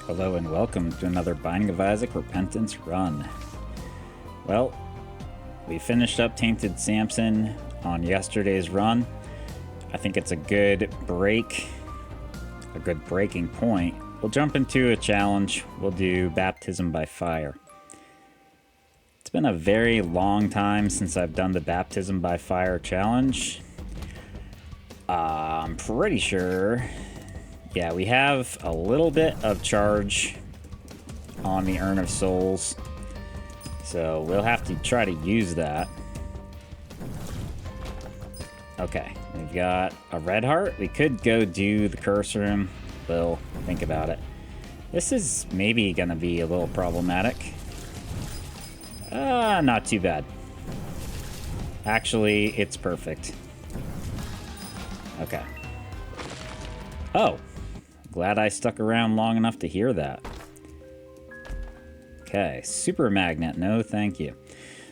Hello and welcome to another Binding of Isaac Repentance run. Well, we finished up Tainted Samson on yesterday's run. I think it's a good breaking point. We'll jump into a challenge. We'll do Baptism by Fire. It's been a very long time since I've done the Baptism by Fire challenge. I'm pretty sure... Yeah, we have a little bit of charge on the Urn of Souls, so we'll have to try to use that. Okay, we've got a red heart. We could go do the curse room. We'll think about it. This is maybe going to be a little problematic. Not too bad. Actually, it's perfect. Okay. Oh. Glad I stuck around long enough to hear that. Okay, super magnet, no thank you.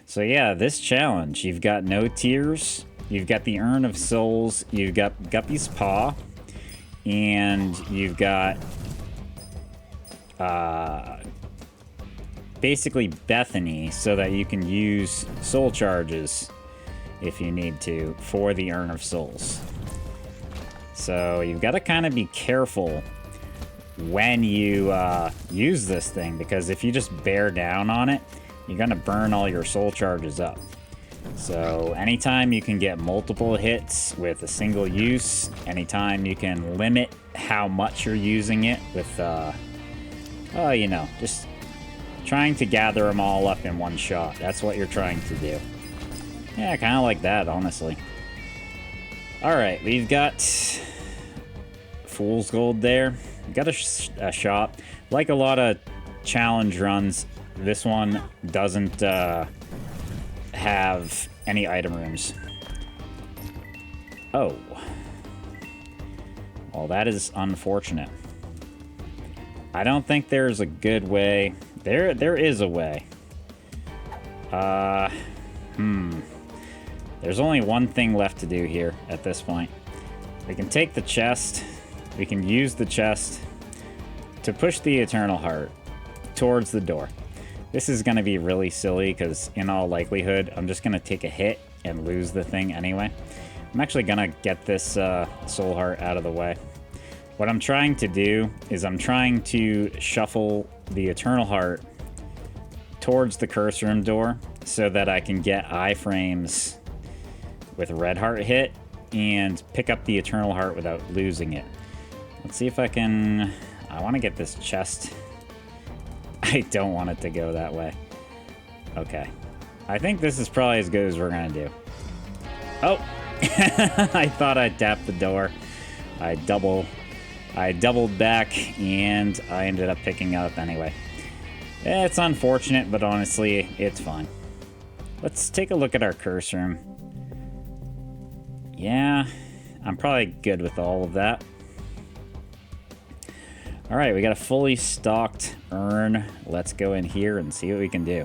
So yeah, this challenge, you've got no tears, you've got the Urn of Souls, you've got Guppy's Paw, and you've got basically Bethany, so that you can use soul charges if you need to for the Urn of Souls. So you've got to kind of be careful when you use this thing, because if you just bear down on it, you're going to burn all your soul charges up. So anytime you can get multiple hits with a single use, anytime you can limit how much you're using it with, you know, just trying to gather them all up in one shot. That's what you're trying to do. Yeah, kind of like that, honestly. Alright, we've got Fool's Gold there. We've got a shop. Like a lot of challenge runs, this one doesn't have any item rooms. Oh. Well, that is unfortunate. I don't think there's a good way. There is a way. There's only one thing left to do here at this point. We can take the chest. We can use the chest to push the Eternal Heart towards the door. This is going to be really silly because in all likelihood, I'm just going to take a hit and lose the thing anyway. I'm actually going to get this Soul Heart out of the way. What I'm trying to do is I'm trying to shuffle the Eternal Heart towards the curse room door so that I can get iframes with Red Heart hit and pick up the Eternal Heart without losing it. Let's see if I can... I want to get this chest. I don't want it to go that way. Okay. I think this is probably as good as we're going to do. Oh! I thought I tapped the door. I doubled back, and I ended up picking it up anyway. It's unfortunate, but honestly, it's fine. Let's take a look at our curse room. Yeah, I'm probably good with all of that. Alright, we got a fully stocked urn. Let's go in here and see what we can do.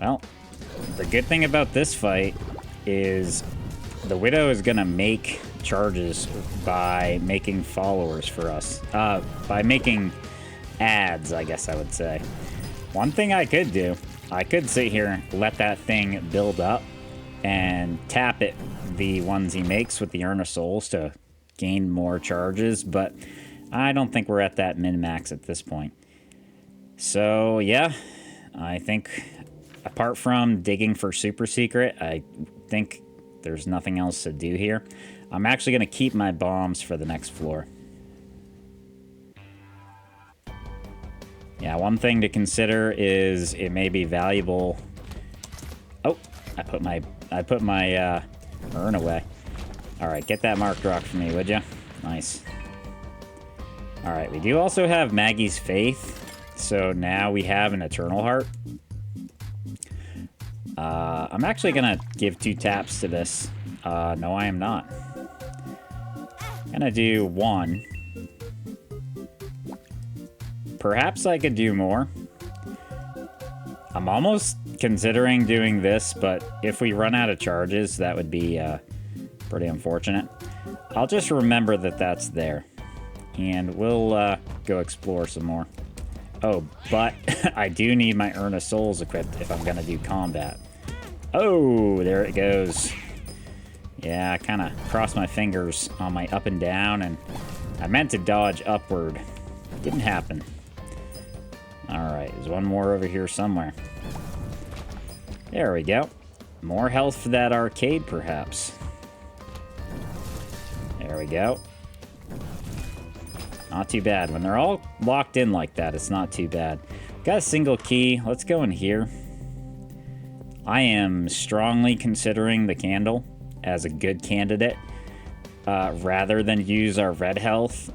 Well, the good thing about this fight is the Widow is going to make charges by making followers for us. By making ads, I guess I would say. One thing I could do, I could sit here and let that thing build up and tap it, the ones he makes with the Urn of Souls to gain more charges, but I don't think we're at that min-max at this point. So, yeah, I think apart from digging for Super Secret, I think there's nothing else to do here. I'm actually going to keep my bombs for the next floor. Yeah, one thing to consider is it may be valuable... Oh, I put my urn away. Alright, get that marked rock for me, would ya? Nice. Alright, we do also have Maggie's Faith, so now we have an Eternal Heart. I'm actually gonna give 2 taps to this. No, I am not. I'm gonna do 1. Perhaps I could do more. I'm almost considering doing this, but if we run out of charges, that would be pretty unfortunate. I'll just remember that that's there. And we'll go explore some more. Oh, but I do need my Urn of Souls equipped if I'm gonna do combat. Oh, there it goes. Yeah, I kind of crossed my fingers on my up and down, and I meant to dodge upward. Didn't happen. Alright, there's one more over here somewhere. There we go. More health for that arcade, perhaps. There we go. Not too bad. When they're all locked in like that, it's not too bad. Got a single key. Let's go in here. I am strongly considering the candle as a good candidate, rather than use our red health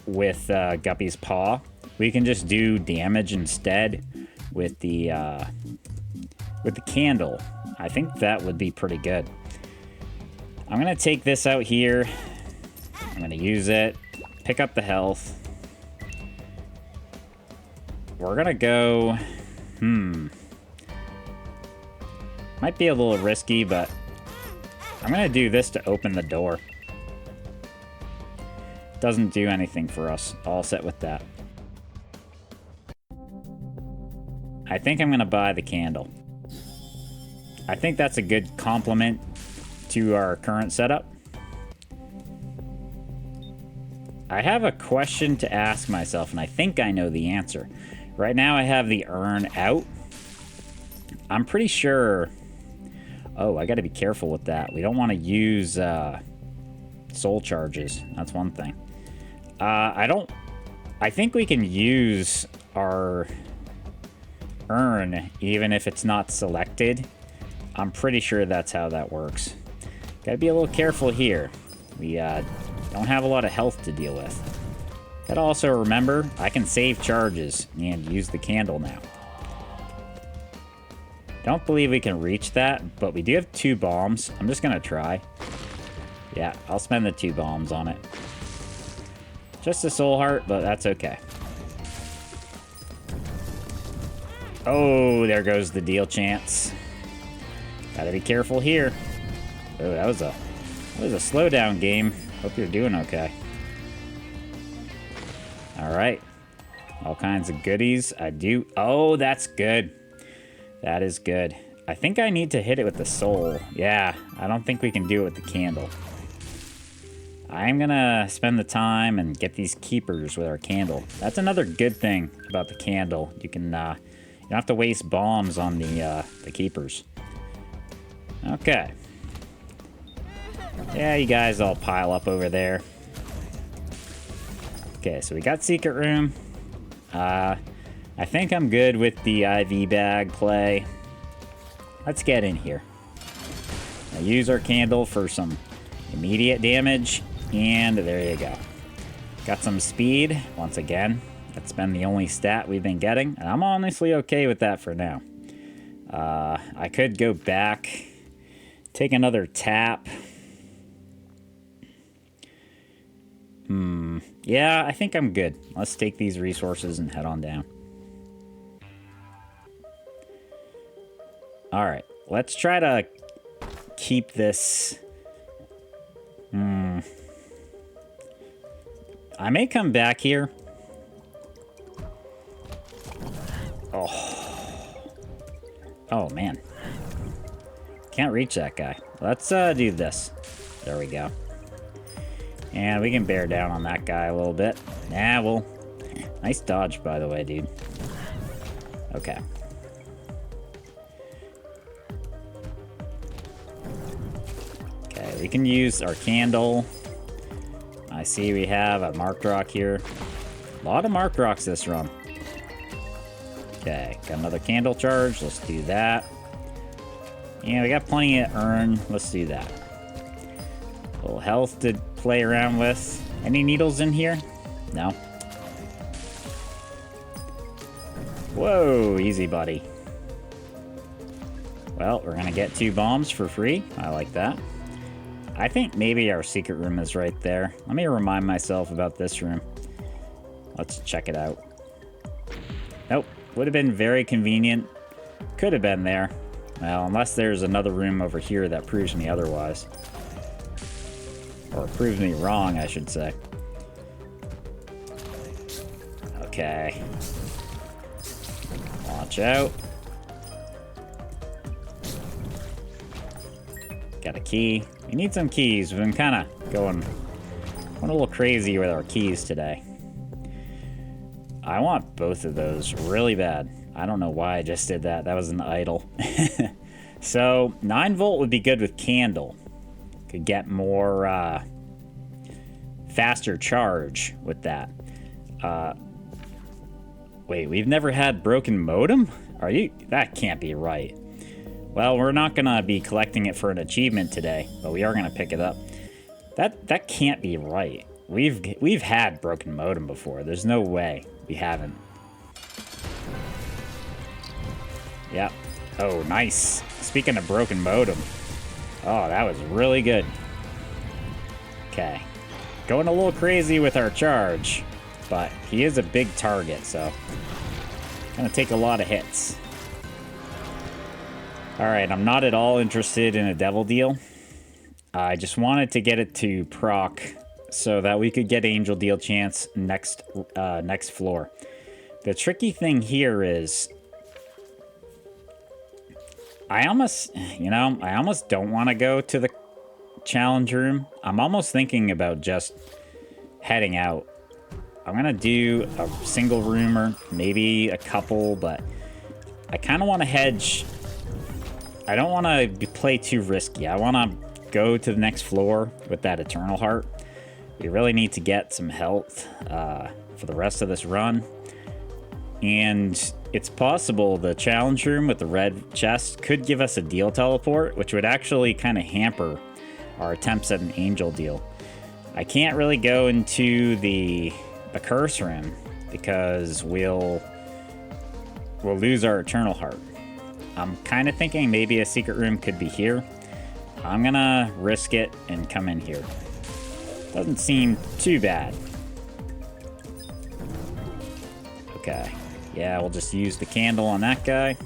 with Guppy's Paw. We can just do damage instead with the candle. I think that would be pretty good. I'm gonna take this out here. I'm gonna use it, pick up the health. We're gonna go, might be a little risky, but I'm gonna do this to open the door. Doesn't do anything for us. All set with that. I think I'm gonna buy the candle. I think that's a good complement to our current setup. I have a question to ask myself, and I think I know the answer. Right now I have the urn out. I'm pretty sure... Oh, I gotta be careful with that. We don't want to use soul charges. That's one thing. I think we can use our urn even if it's not selected. I'm pretty sure that's how that works. Gotta be a little careful here. We don't have a lot of health to deal with. Gotta also remember, I can save charges and use the candle now. Don't believe we can reach that, but we do have 2 bombs. I'm just gonna try. Yeah, I'll spend the 2 bombs on it. Just a soul heart, but that's okay. Oh, there goes the deal chance. Gotta be careful here. Oh, that was a slowdown game. Hope you're doing okay. Alright. All kinds of goodies. I do... Oh, that's good. That is good. I think I need to hit it with the soul. Yeah, I don't think we can do it with the candle. I'm gonna spend the time and get these keepers with our candle. That's another good thing about the candle. You can, you don't have to waste bombs on the keepers. Okay. Yeah, you guys all pile up over there. Okay, so we got secret room. I think I'm good with the IV bag play. Let's get in here. I'll use our candle for some immediate damage, and there you go. Got some speed, once again. That's been the only stat we've been getting, and I'm honestly okay with that for now. I could go back, take another tap. Yeah, I think I'm good. Let's take these resources and head on down. Alright, let's try to keep this... I may come back here. Oh, man. Can't reach that guy. Let's do this. There we go. And we can bear down on that guy a little bit. Yeah, well, nice dodge, by the way, dude. Okay. Okay, we can use our candle. I see we have a marked rock here. A lot of marked rocks this run. Okay, got another candle charge. Let's do that. And we got plenty of urn. Let's do that. A little health to play around with. Any needles in here? No. Whoa, easy, buddy. Well, we're gonna get 2 bombs for free. I like that. I think maybe our secret room is right there. Let me remind myself about this room. Let's check it out. Nope. Would have been very convenient. Could have been there. Well, unless there's another room over here that proves me otherwise. Or proves me wrong, I should say. Okay. Watch out. Got a key. We need some keys. We've been kind of going a little crazy with our keys today. I want both of those really bad. I don't know why I just did that. That was an idle. So 9 volt would be good with candle. Could get more faster charge with that. Wait, we've never had broken modem? Are you? That can't be right. Well, we're not gonna be collecting it for an achievement today, but we are gonna pick it up. That can't be right. We've had broken modem before. There's no way we haven't. Yep. Oh, nice. Speaking of broken modem. Oh, that was really good. Okay. Going a little crazy with our charge, but he is a big target, so gonna take a lot of hits. Alright, I'm not at all interested in a devil deal. I just wanted to get it to proc so that we could get angel deal chance next floor. The tricky thing here is I almost don't want to go to the challenge room. I'm almost thinking about just heading out. I'm gonna do a single room or maybe a couple, but I kind of want to hedge. I don't want to play too risky. I want to go to the next floor with that Eternal Heart. We really need to get some health for the rest of this run. And it's possible the challenge room with the red chest could give us a deal teleport, which would actually kind of hamper our attempts at an angel deal. I can't really go into the curse room because we'll lose our Eternal Heart. I'm kind of thinking maybe a secret room could be here. I'm gonna risk it and come in here. Doesn't seem too bad. Okay. Yeah, we'll just use the candle on that guy.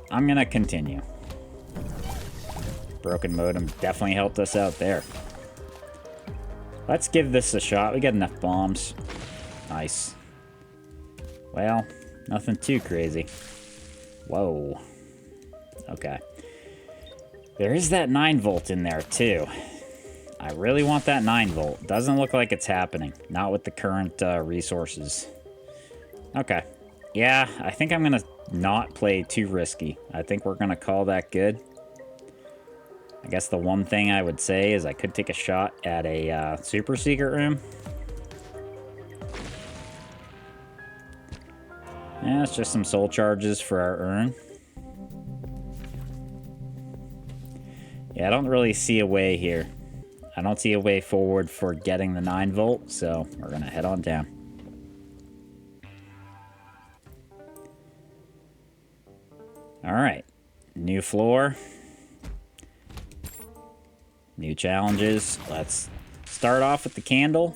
I'm gonna continue. Broken modem definitely helped us out there. Let's give this a shot. We got enough bombs. Nice. Well, nothing too crazy. Whoa. Okay. There is that 9 volt in there, too. I really want that 9 volt. Doesn't look like it's happening. Not with the current resources. Okay. Yeah, I think I'm going to not play too risky. I think we're going to call that good. I guess the one thing I would say is I could take a shot at a super secret room. Yeah, it's just some soul charges for our urn. Yeah, I don't really see a way here. I don't see a way forward for getting the 9 volt, so we're going to head on down. Alright, new floor. New challenges. Let's start off with the candle.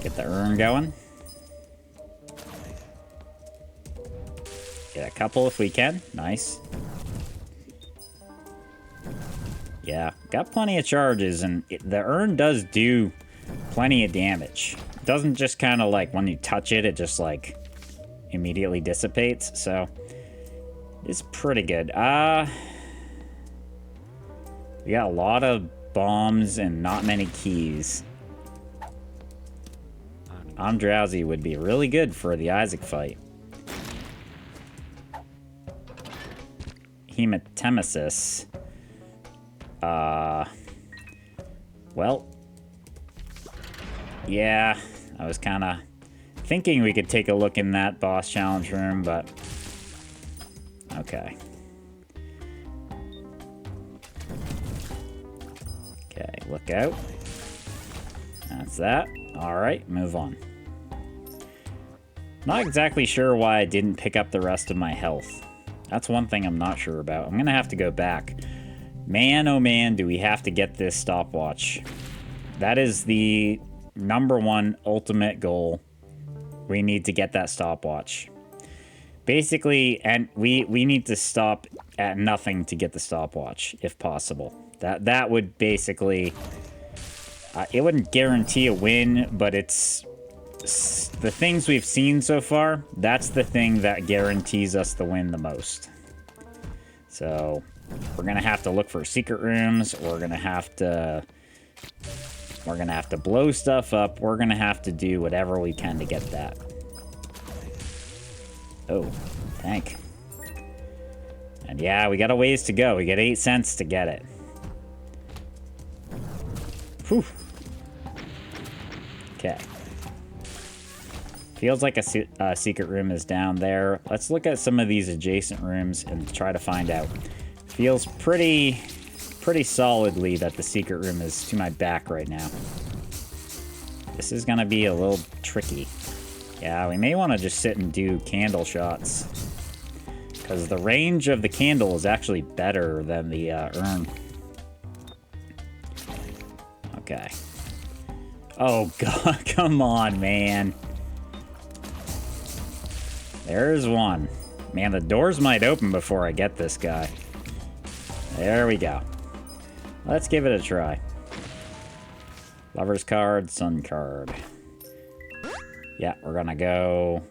Get the urn going. Get a couple if we can. Nice. Yeah, got plenty of charges, and the urn does do plenty of damage. It doesn't just kind of like when you touch it, it just like immediately dissipates, so it's pretty good. We got a lot of bombs and not many keys. I'm Drowsy would be really good for the Isaac fight. Hematemesis. Well, yeah, I was kind of thinking we could take a look in that boss challenge room, but okay. Okay, look out. That's that. Alright, move on. Not exactly sure why I didn't pick up the rest of my health. That's one thing I'm not sure about. I'm gonna have to go back. Man, oh man, do we have to get this stopwatch. That is the #1 ultimate goal. We need to get that stopwatch. Basically, and we need to stop at nothing to get the stopwatch, if possible. That would basically... it wouldn't guarantee a win, but it's the things we've seen so far, that's the thing that guarantees us the win the most. So we're gonna have to look for secret rooms. We're gonna have to blow stuff up. We're gonna have to do whatever we can to get that. Oh, tank. And yeah, we got a ways to go. We get 8 cents to get it. Whew. Okay. Feels like a secret room is down there. Let's look at some of these adjacent rooms and try to find out. Feels pretty solidly that the secret room is to my back right now. This is gonna be a little tricky. Yeah, we may want to just sit and do candle shots, because the range of the candle is actually better than the urn. Okay. Oh god, come on, man. There's one. Man, the doors might open before I get this guy. There we go. Let's give it a try. Lover's card, sun card. Yeah, we're gonna go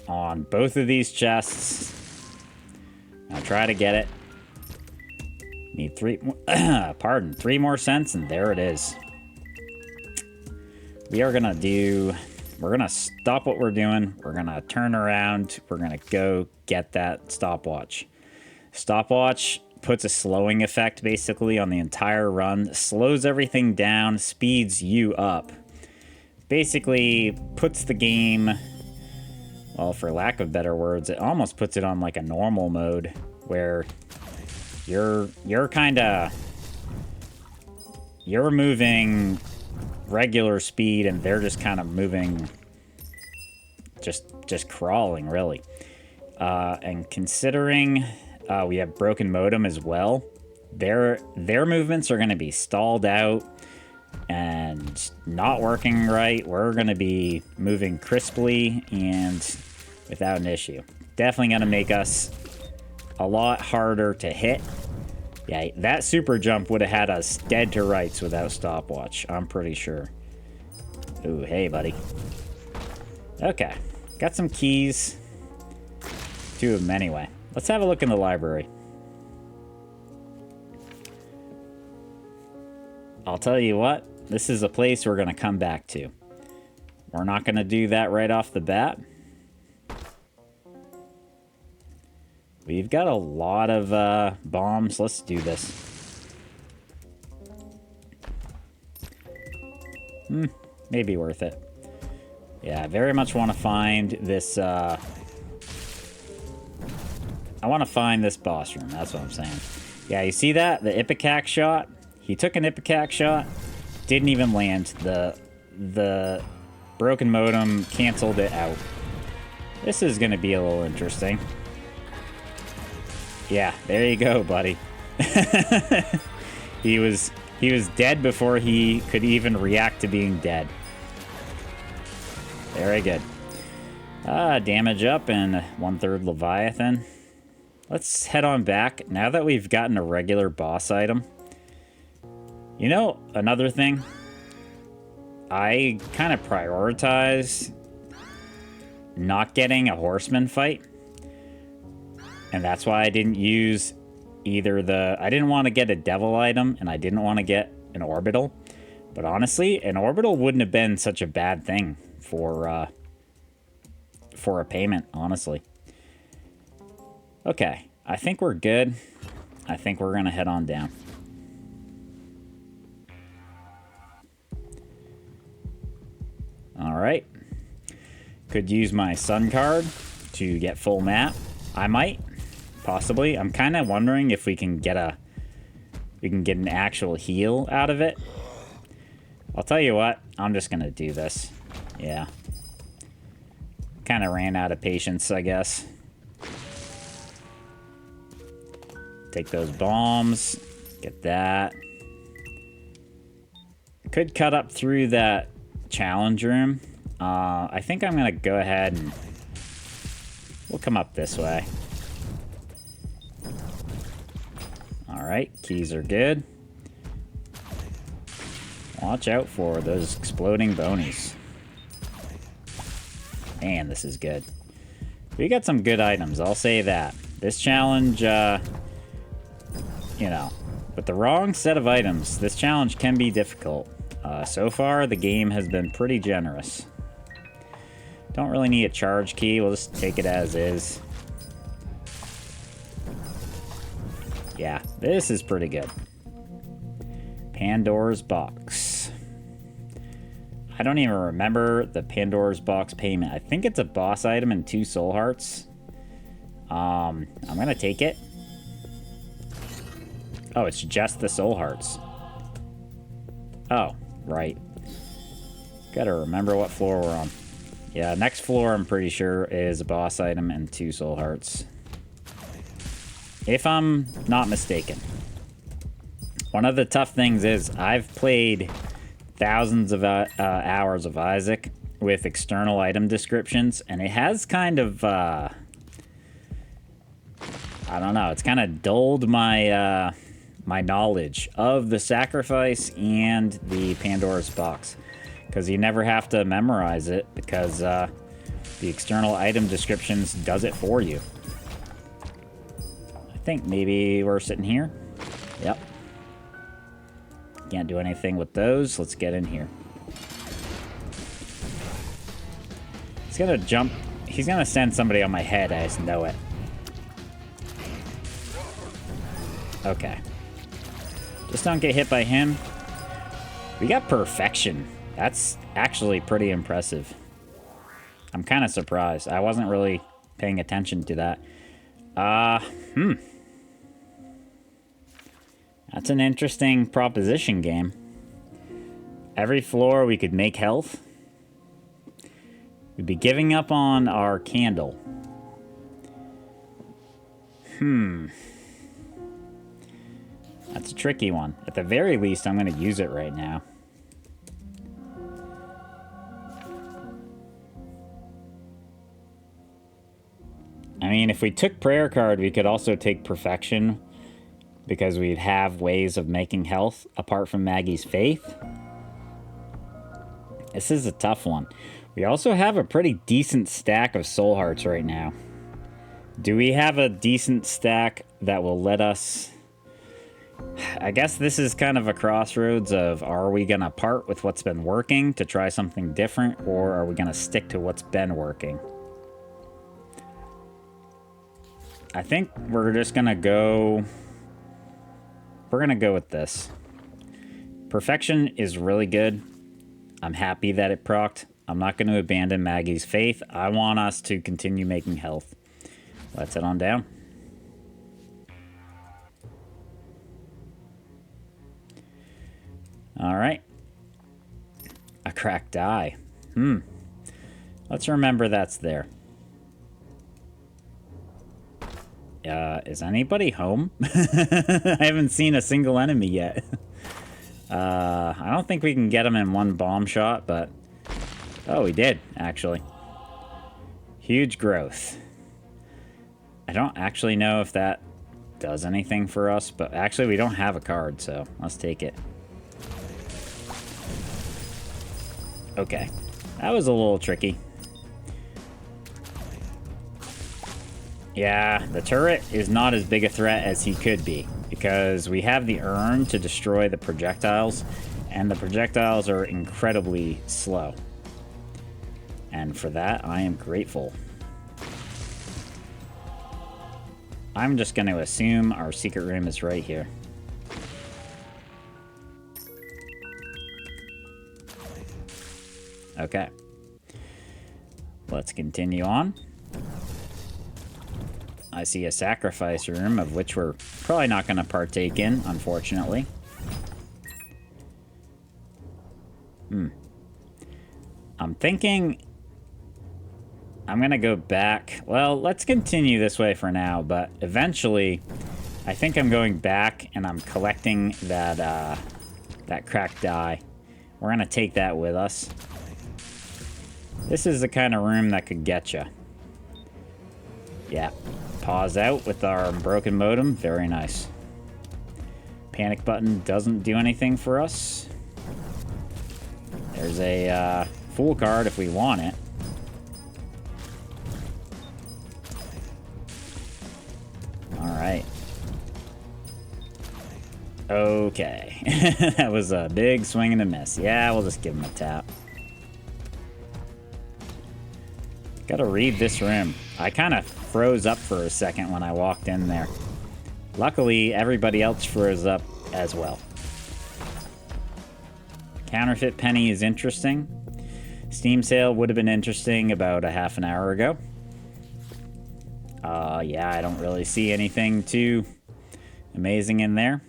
on both of these chests. I'll try to get it. Need 3 more cents, and there it is. We're gonna stop what we're doing. We're gonna turn around. We're gonna go get that stopwatch. Stopwatch puts a slowing effect basically on the entire run, slows everything down, speeds you up. Basically puts the game, well, for lack of better words, it almost puts it on like a normal mode where you're moving regular speed and they're just kind of moving, just crawling, really. And considering we have broken modem as well, their movements are going to be stalled out and not working right. We're going to be moving crisply and without an issue. Definitely going to make us a lot harder to hit. Yeah, that super jump would have had us dead to rights without stopwatch, I'm pretty sure. Ooh, hey, buddy. Okay, got some keys. 2 of them anyway. Let's have a look in the library. I'll tell you what, this is a place we're going to come back to. We're not going to do that right off the bat. We've got a lot of bombs. Let's do this. Maybe worth it. Yeah, I very much want to find this... I want to find this boss room. That's what I'm saying. Yeah, you see that? The Ipecac shot? He took an Ipecac shot. Didn't even land. The broken modem canceled it out. This is going to be a little interesting. Yeah, there you go, buddy. He was dead before he could even react to being dead. Very good. Damage up and 1/3 Leviathan. Let's head on back. Now that we've gotten a regular boss item. You know, another thing. I kind of prioritize not getting a horseman fight. And that's why I didn't use either I didn't want to get a devil item, and I didn't want to get an orbital. But honestly, an orbital wouldn't have been such a bad thing for a payment, honestly. Okay, I think we're good. I think we're going to head on down. Alright. Could use my sun card to get full map. I might. Possibly. I'm kind of wondering if we can get an actual heal out of it. I'll tell you what, I'm just gonna do this. Yeah. Kind of ran out of patience, I guess. Take those bombs. Get that. Could cut up through that challenge room. I think I'm gonna go ahead and we'll come up this way. Alright, keys are good. Watch out for those exploding bonies. Man, this is good. We got some good items, I'll say that. This challenge, you know, with the wrong set of items, this challenge can be difficult. So far, the game has been pretty generous. Don't really need a charge key, we'll just take it as is. Yeah, this is pretty good. Pandora's Box. I don't even remember the Pandora's Box payment. I think it's a boss item and 2 soul hearts. I'm gonna take it. Oh, it's just the soul hearts. Oh, right. Gotta remember what floor we're on. Yeah, next floor I'm pretty sure is a boss item and 2 soul hearts. If I'm not mistaken. One of the tough things is I've played thousands of hours of Isaac with external item descriptions, and it has kind of, I don't know, it's kind of dulled my, my knowledge of the sacrifice and the Pandora's Box. Because you never have to memorize it, because the external item descriptions does it for you. I think maybe we're sitting here. Yep. Can't do anything with those. Let's get in here. He's gonna jump. He's gonna send somebody on my head. I just know it. Okay. Just don't get hit by him. We got perfection. That's actually pretty impressive. I'm kind of surprised. I wasn't really paying attention to that. That's an interesting proposition game. Every floor we could make health. We'd be giving up on our candle. That's a tricky one. At the very least, I'm going to use it right now. I mean, if we took prayer card, we could also take perfection, because we'd have ways of making health apart from Maggie's faith. This is a tough one. We also have a pretty decent stack of soul hearts right now. Do we have a decent stack that will let us... I guess this is kind of a crossroads of, are we going to part with what's been working to try something different, or are we going to stick to what's been working? I think we're just going to go... We're going to go with this. Perfection is really good. I'm happy that it procced. I'm not going to abandon Maggie's faith. I want us to continue making health. Let's head on down. All right. A cracked eye. Let's remember that's there. Is anybody home? I haven't seen a single enemy yet. I don't think we can get them in one bomb shot, but... Oh, we did, actually. Huge growth. I don't actually know if that does anything for us, but actually we don't have a card, so let's take it. Okay. That was a little tricky. Yeah, the turret is not as big a threat as he could be, because we have the urn to destroy the projectiles, and the projectiles are incredibly slow. And for that, I am grateful. I'm just going to assume our secret room is right here. Okay. Let's continue on. I see a sacrifice room, of which we're probably not going to partake in, unfortunately. I'm thinking I'm going to go back. Well, let's continue this way for now, but eventually I think I'm going back and I'm collecting that, that cracked die. We're going to take that with us. This is the kind of room that could get you. Yeah. Pause out with our broken modem. Very nice. Panic button doesn't do anything for us. There's a full card if we want it. Okay. That was a big swing and a miss. Yeah, we'll just give him a tap. Gotta read this room. I kind of froze up for a second when I walked in there. Luckily, everybody else froze up as well. Counterfeit penny is interesting. Steam sale would have been interesting about a half an hour ago. Yeah, I don't really see anything too amazing in there.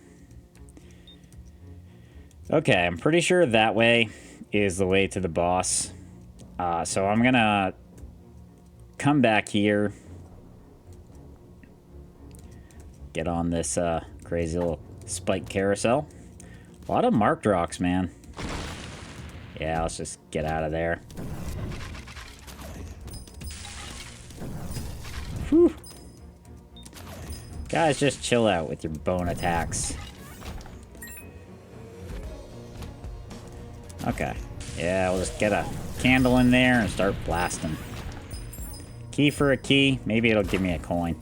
Okay, I'm pretty sure that way is the way to the boss. So I'm gonna come back here. Get on this crazy little spike carousel. A lot of marked rocks, man. Yeah, let's just get out of there. Whew. Guys, just chill out with your bone attacks. Okay. Yeah, we'll just get a candle in there and start blasting. Key for a key. Maybe it'll give me a coin.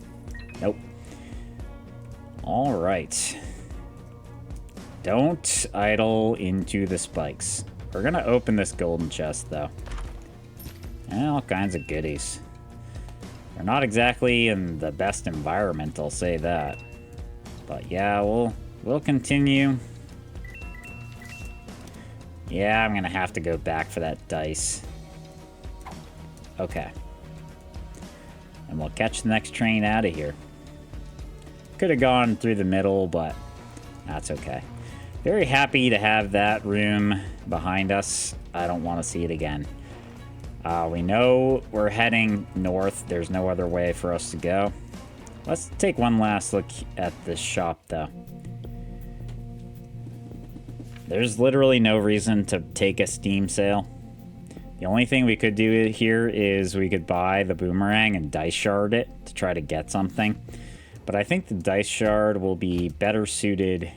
Nope. Alright. Don't idle into the spikes. We're gonna open this golden chest, though. And all kinds of goodies. We're not exactly in the best environment, I'll say that. But yeah, we'll continue. Yeah, I'm gonna have to go back for that dice. Okay. And we'll catch the next train out of here. Could have gone through the middle, but that's okay. Very happy to have that room behind us. I don't want to see it again. We know we're heading north. There's no other way for us to go. Let's take one last look at this shop, though. There's literally no reason to take a Steam sale. The only thing we could do here is we could buy the boomerang and dice shard it to try to get something. But I think the dice shard will be better suited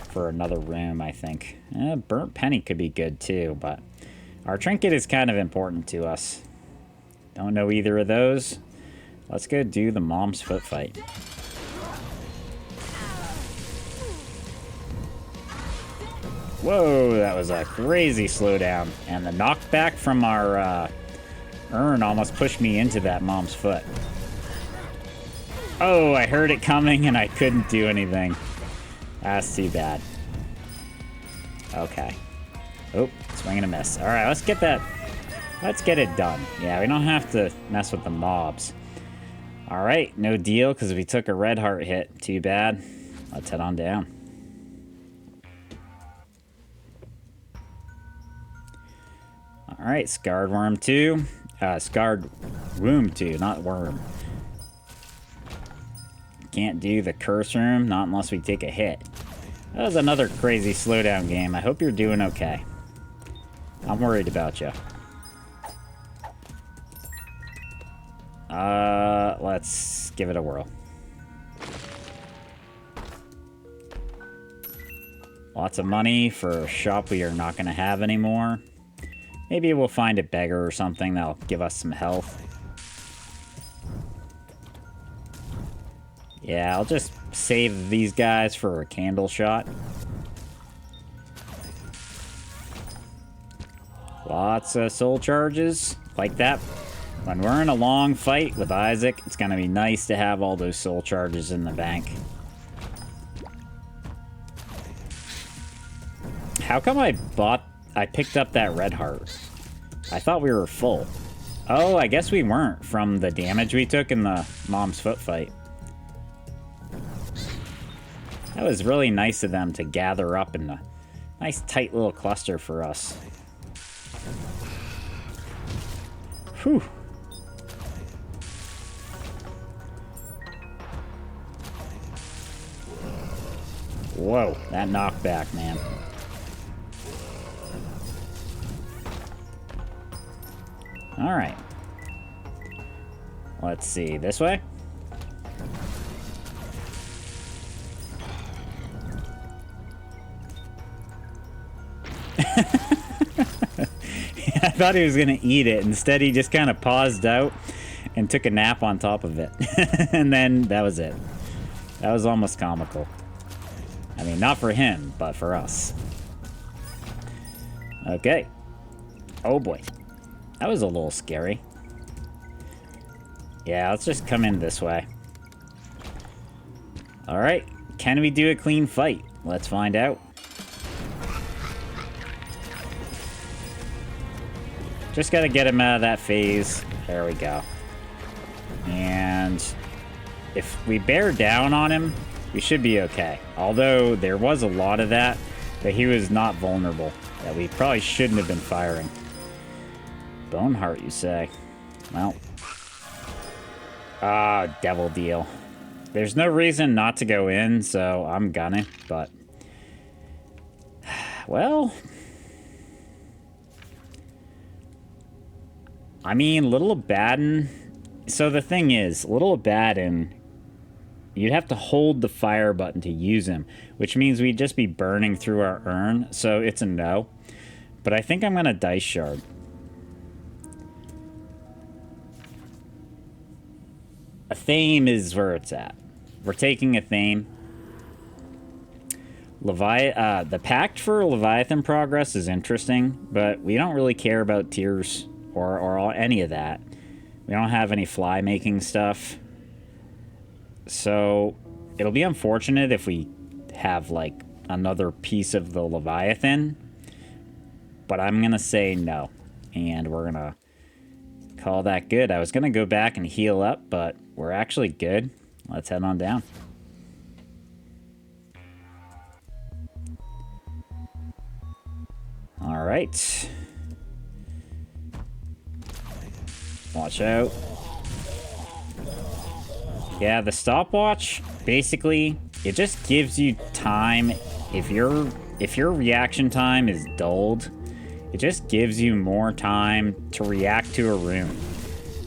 for another room, I think. Burnt penny could be good too, but our trinket is kind of important to us. Don't know either of those. Let's go do the mom's foot fight. Whoa, that was a crazy slowdown. And the knockback from our urn almost pushed me into that mom's foot. Oh, I heard it coming and I couldn't do anything. That's too bad. Okay. Oh, swing and a miss. Alright, let's get that. Let's get it done. Yeah, we don't have to mess with the mobs. Alright, no deal, because we took a red heart hit. Too bad. Let's head on down. Alright, Scarred Worm 2. Scarred Womb 2, not Worm. Can't do the curse room, not unless we take a hit. That was another crazy slowdown game. I hope you're doing okay. I'm worried about you. Let's give it a whirl. Lots of money for a shop we are not going to have anymore. Maybe we'll find a beggar or something that'll give us some health. Yeah, I'll just save these guys for a candle shot. Lots of soul charges like that. When we're in a long fight with Isaac, it's going to be nice to have all those soul charges in the bank. How come I picked up that red heart? I thought we were full. Oh, I guess we weren't from the damage we took in the mom's foot fight. That was really nice of them to gather up in a nice tight little cluster for us. Whew. Whoa, that knockback, man. Alright. Let's see, this way? I thought he was going to eat it. Instead, he just kind of paused out and took a nap on top of it. And then that was it. That was almost comical. I mean, not for him, but for us. Okay. Oh boy. That was a little scary. Yeah, let's just come in this way. Alright. Can we do a clean fight? Let's find out. Just gotta get him out of that phase. There we go. And if we bear down on him, we should be okay. Although there was a lot of that he was not vulnerable. That we probably shouldn't have been firing. Boneheart, you say? Well. Devil deal. There's no reason not to go in, so I'm gonna, but... Well... I mean, Little Abaddon... So the thing is, Little Abaddon... You'd have to hold the fire button to use him, which means we'd just be burning through our urn, so it's a no. But I think I'm gonna Dice Shard. A Thame is where it's at. We're taking a Thame. The Pact for Leviathan progress is interesting, but we don't really care about tiers or any of that. We don't have any fly making stuff. So it'll be unfortunate if we have like another piece of the Leviathan, but I'm gonna say no, and we're gonna call that good. I was gonna go back and heal up, but we're actually good. Let's head on down. All right. Watch out. Yeah, the stopwatch, basically, it just gives you time. If your reaction time is dulled, it just gives you more time to react to a room.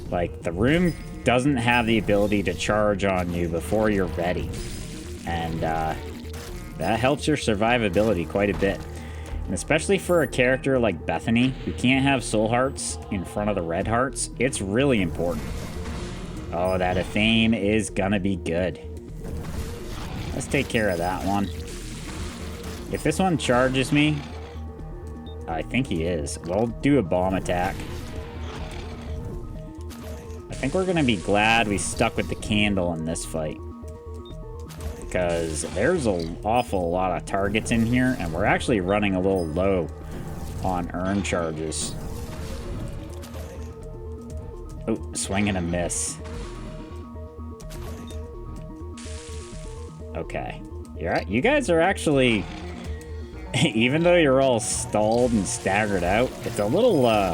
Like, the room doesn't have the ability to charge on you before you're ready. And that helps your survivability quite a bit. And especially for a character like Bethany, who can't have soul hearts in front of the red hearts, it's really important. Oh, that Athame is gonna be good. Let's take care of that one. If this one charges me, I think he is. We'll do a bomb attack. I think we're gonna be glad we stuck with the candle in this fight. Because there's an awful lot of targets in here, and we're actually running a little low on urn charges. Oh, swing and a miss. Okay. You guys are actually... Even though you're all stalled and staggered out, it's a little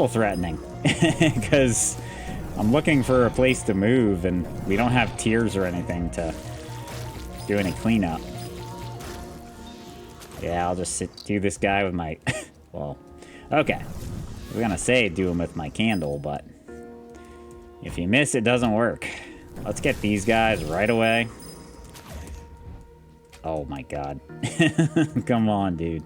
threatening. Because I'm looking for a place to move, and we don't have tiers or anything to do any cleanup. Yeah, I'll just do this guy with my... Well, okay. I was gonna say do him with my candle, but... If you miss, it doesn't work. Let's get these guys right away. Oh my god. Come on, dude.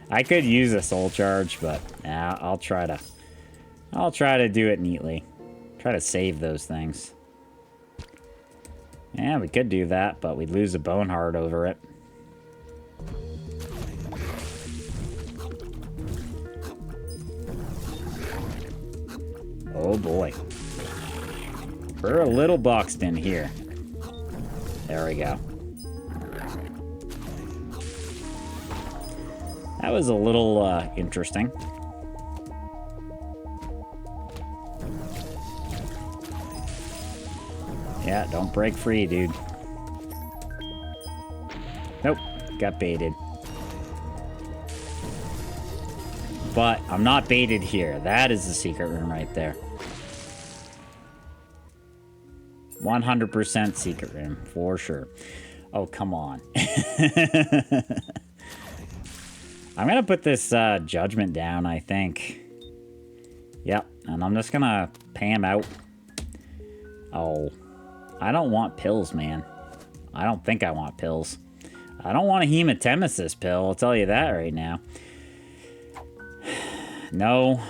I could use a soul charge, but nah, I'll try to do it neatly. Try to save those things. Yeah, we could do that, but we'd lose a Boneheart over it. Oh boy. We're a little boxed in here. There we go. That was a little interesting. Yeah, don't break free, dude. Nope, got baited. But I'm not baited here. That is the secret room right there. 100% secret room, for sure. Oh, come on. I'm gonna put this judgment down, I think. Yep, and I'm just gonna pay him out. Oh, I don't want pills, man. I don't think I want pills. I don't want a hematemesis pill, I'll tell you that right now. No,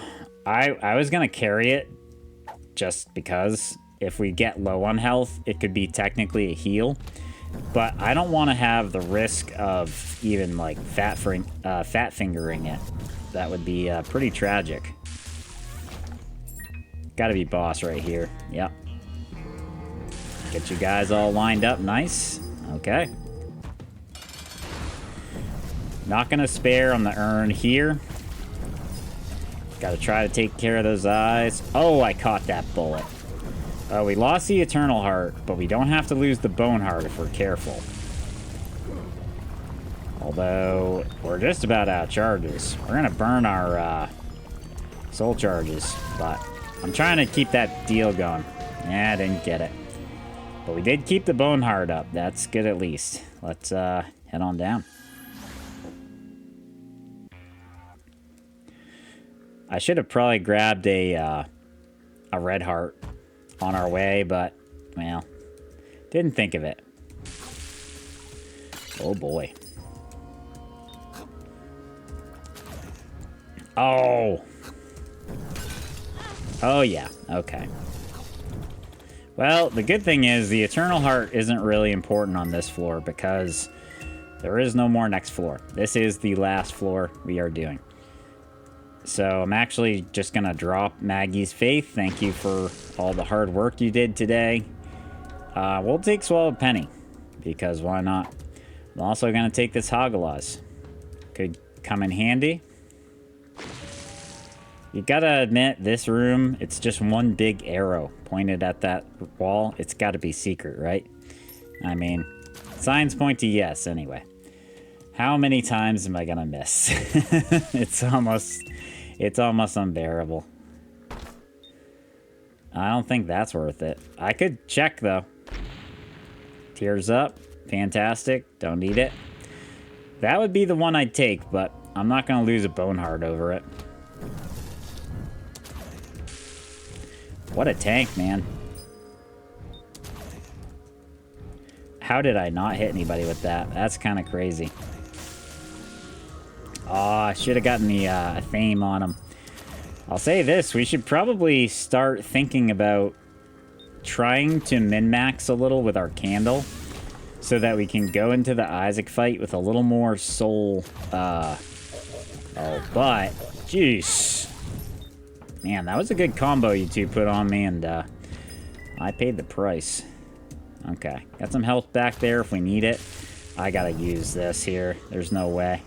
I was gonna carry it just because if we get low on health, it could be technically a heal. But I don't want to have the risk of even, like, fat fingering it. That would be pretty tragic. Gotta be boss right here. Yep. Get you guys all lined up nice. Okay. Not gonna spare on the urn here. Gotta try to take care of those eyes. Oh, I caught that bullet. We lost the Eternal Heart, but we don't have to lose the Bone Heart if we're careful. Although, we're just about out of charges. We're gonna burn our soul charges, but I'm trying to keep that deal going. Yeah, I didn't get it. But we did keep the Bone Heart up. That's good at least. Let's head on down. I should have probably grabbed a red heart on our way, but, well, didn't think of it. Oh, boy. Oh! Oh, yeah. Okay. Well, the good thing is the Eternal Heart isn't really important on this floor because there is no more next floor. This is the last floor we are doing. So I'm actually just going to drop Maggie's Faith. Thank you for all the hard work you did today. We'll take Swallowed Penny, because why not? I'm also going to take this Hagalaz. Could come in handy. You gotta admit, this room, it's just one big arrow pointed at that wall. It's gotta be secret, right? I mean, signs point to yes, anyway. How many times am I gonna miss? It's almost unbearable. I don't think that's worth it. I could check, though. Tears up. Fantastic. Don't need it. That would be the one I'd take, but I'm not gonna lose a Bone Heart over it. What a tank, man. How did I not hit anybody with that? That's kind of crazy. Oh, I should have gotten the theme on him. I'll say this, we should probably start thinking about trying to min-max a little with our candle so that we can go into the Isaac fight with a little more soul. Oh, but, jeez. Man, that was a good combo you two put on me, and I paid the price. Okay, got some health back there if we need it. I gotta use this here. There's no way.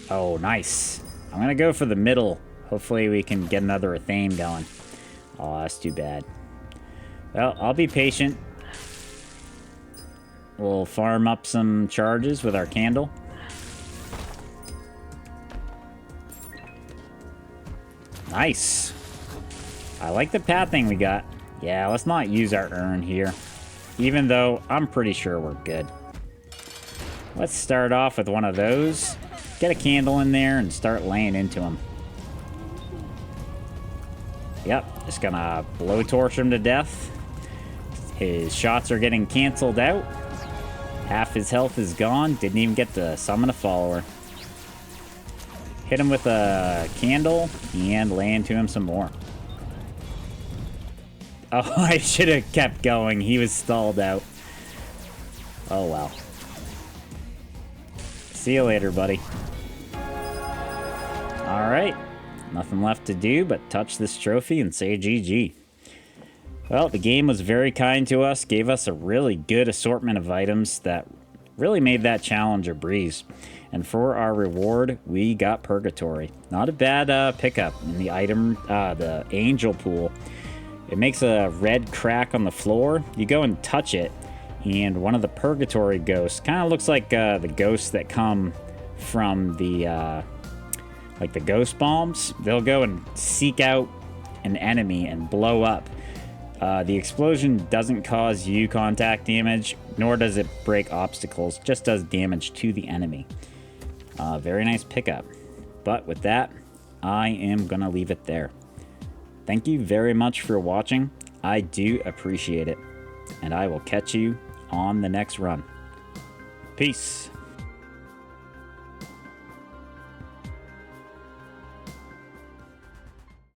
Oh, nice. I'm gonna go for the middle. Hopefully we can get another Athame going. Oh, that's too bad. Well, I'll be patient. We'll farm up some charges with our candle. Nice. I like the pathing we got. Yeah, let's not use our urn here. Even though I'm pretty sure we're good. Let's start off with one of those. Get a candle in there and start laying into him. Yep, just gonna blowtorch him to death. His shots are getting canceled out. Half his health is gone. Didn't even get to summon a follower. Hit him with a candle and lay into him some more. Oh, I should have kept going. He was stalled out. Oh, well. See you later, buddy. Alright. Nothing left to do but touch this trophy and say GG. Well, the game was very kind to us. Gave us a really good assortment of items that really made that challenge a breeze. And for our reward, we got Purgatory. Not a bad pickup in the item, the angel pool. It makes a red crack on the floor. You go and touch it, and one of the Purgatory ghosts kind of looks like the ghosts that come from the like the ghost bombs. They'll go and seek out an enemy and blow up. The explosion doesn't cause you contact damage, nor does it break obstacles. Just does damage to the enemy. Very nice pickup. But with that, I am gonna leave it there. Thank you very much for watching. I do appreciate it. And I will catch you on the next run. Peace.